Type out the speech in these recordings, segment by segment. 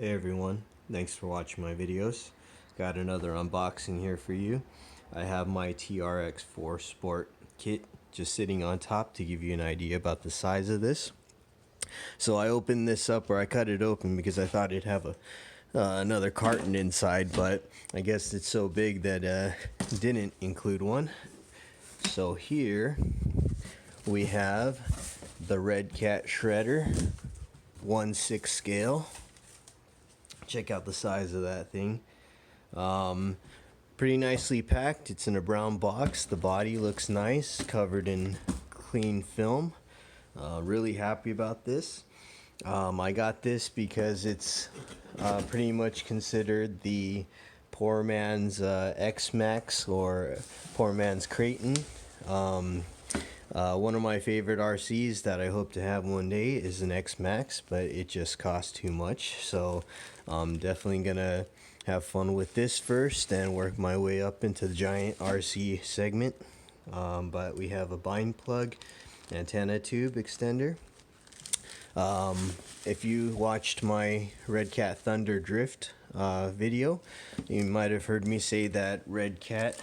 Hey everyone, thanks for watching my videos. Got another unboxing here for you. I have my TRX4 Sport kit just sitting on top to give you an idea about the size of this. So I opened this up, or I cut it open because I thought it'd have another carton inside, but I guess it's so big that didn't include one. So here we have the Redcat shredder, 1/6 scale. Check out the size of that thing. Pretty nicely packed. It's in a brown box. The body looks nice, covered in clean film. Really happy about this. I got this because it's pretty much considered the poor man's xmaxx, or poor man's kraton. One of my favorite RCs that I hope to have one day is an xmaxx, but it just costs too much. So I'm definitely gonna have fun with this first and work my way up into the giant RC segment. But we have a bind plug, antenna tube extender. If you watched my Redcat Thunder Drift video, you might have heard me say that Redcat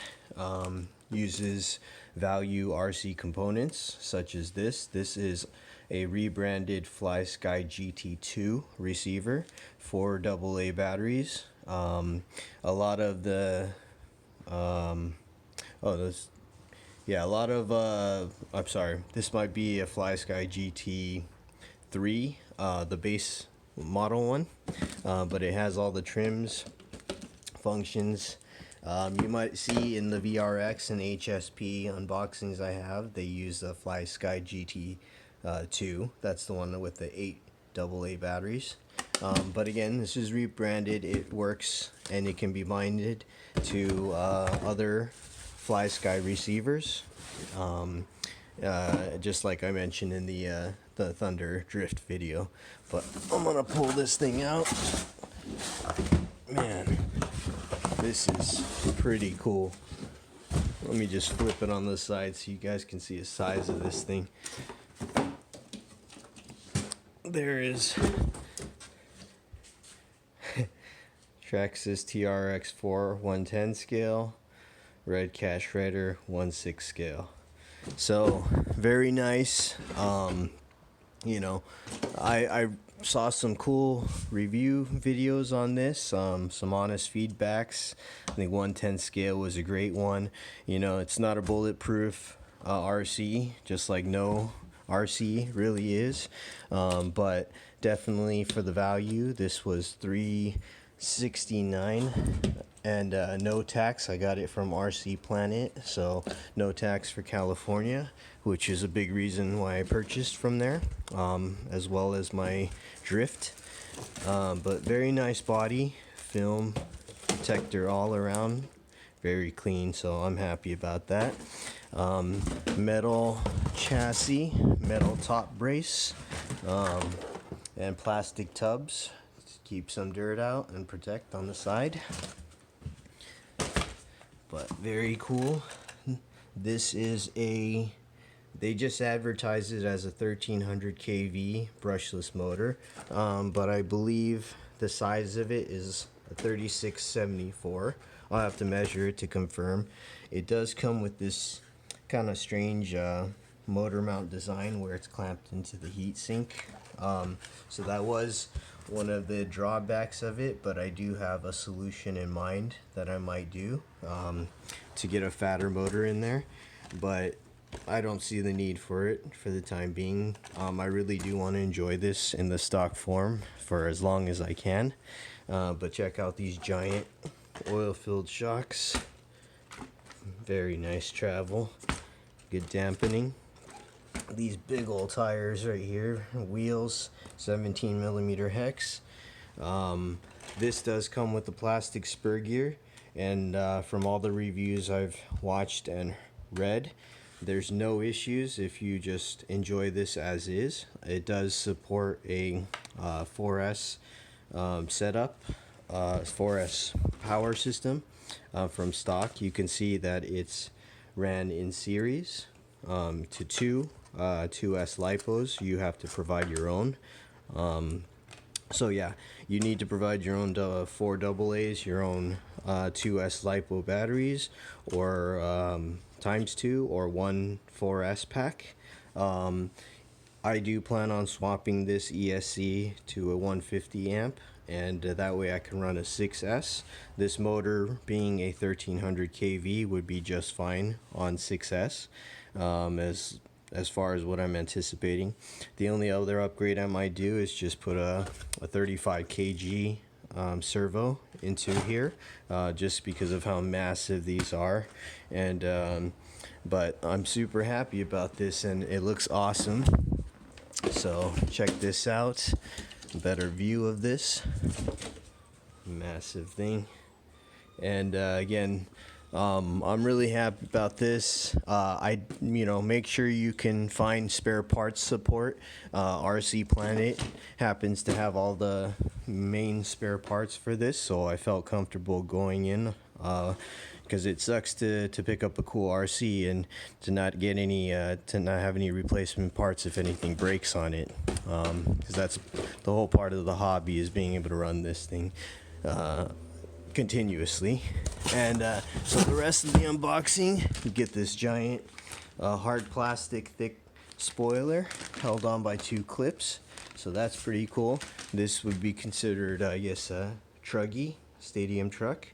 uses value RC components such as this. This is a rebranded FlySky GT2 receiver for AA batteries. A lot of the I'm sorry, this might be a FlySky GT3, the base model one, but it has all the trims, functions. You might see in the VRX and HSP unboxings I have, they use the FlySky GT2. That's the one with the 8 AA batteries. But again, this is rebranded. It works and it can be binded to other FlySky receivers, just like I mentioned in the Thunder Drift video. But I'm gonna pull this thing out. Man, this is pretty cool. Let me just flip it on the side so you guys can see the size of this thing. There is Traxxas TRX4 110 scale, Redcat shredder 1/6 scale. So very nice. You know, I saw some cool review videos on this, some honest feedbacks. I think 110 scale was a great one. You know, it's not a bulletproof RC, just like no RC really is, but definitely for the value. This was $369 and no tax. I got it from RC Planet, so no tax for California, which is a big reason why I purchased from there, as well as my Drift. But very nice body, film protector all around, very clean, so I'm happy about that. Metal chassis, metal top brace, and plastic tubs to keep some dirt out and protect on the side. But very cool. This is they just advertise it as a 1300 kV brushless motor, but I believe the size of it is a 3674. I'll have to measure it to confirm. It does come with this kind of strange motor mount design where it's clamped into the heatsink. So that was one of the drawbacks of it, but I do have a solution in mind that I might do to get a fatter motor in there, but I don't see the need for it for the time being. I really do want to enjoy this in the stock form for as long as I can, but check out these giant oil-filled shocks. Very nice travel, good dampening. These big old tires right here, wheels, 17mm hex. This does come with the plastic spur gear, and from all the reviews I've watched and read, there's no issues if you just enjoy this as is. It does support a 4S setup, 4S power system from stock. You can see that it's ran in series to two 2S lipos. You have to provide your own. So yeah, you need to provide your own 4 AA's, your own 2S LiPo batteries, or ×2 or one 4S pack. Um, I do plan on swapping this ESC to a 150 amp, and that way I can run a 6S. This motor, being a 1300 kV, would be just fine on 6S, as far as what I'm anticipating. The only other upgrade I might do is just put a 35 kg servo into here, just because of how massive these are. And but I'm super happy about this, and it looks awesome. So check this out, better view of this massive thing. And again, I'm really happy about this. Make sure you can find spare parts support. RC Planet happens to have all the main spare parts for this, so I felt comfortable going in. Because it sucks to pick up a cool RC and to not get any, to not have any replacement parts if anything breaks on it. Because that's the whole part of the hobby, is being able to run this thing continuously. And so the rest of the unboxing, you get this giant hard plastic thick spoiler held on by 2 clips. So that's pretty cool. This would be considered, I guess, a truggy, stadium truck.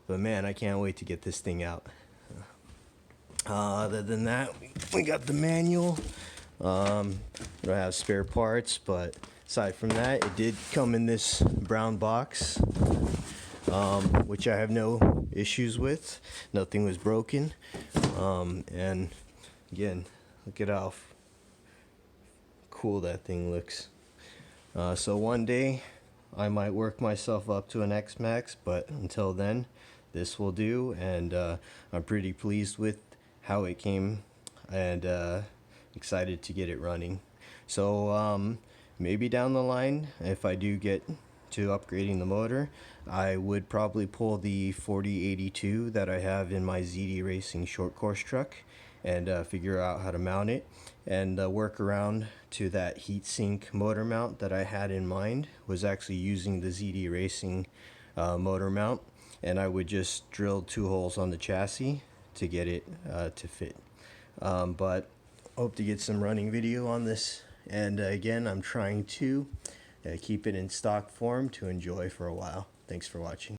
But man, I can't wait to get this thing out. Other than that, we got the manual. I have spare parts, but aside from that, it did come in this brown box, which I have no issues with. Nothing was broken. And again, look at how cool that thing looks. So one day I might work myself up to an xmaxx, but until then, this will do. And I'm pretty pleased with how it came, and excited to get it running. So maybe down the line, if I do get to upgrading the motor, I would probably pull the 4082 that I have in my ZD Racing short course truck, and figure out how to mount it, and work around to that heatsink motor mount that I had in mind. Was actually using the ZD Racing motor mount, and I would just drill 2 holes on the chassis to get it to fit. But hope to get some running video on this, and again, I'm trying to keep it in stock form to enjoy for a while. Thanks for watching.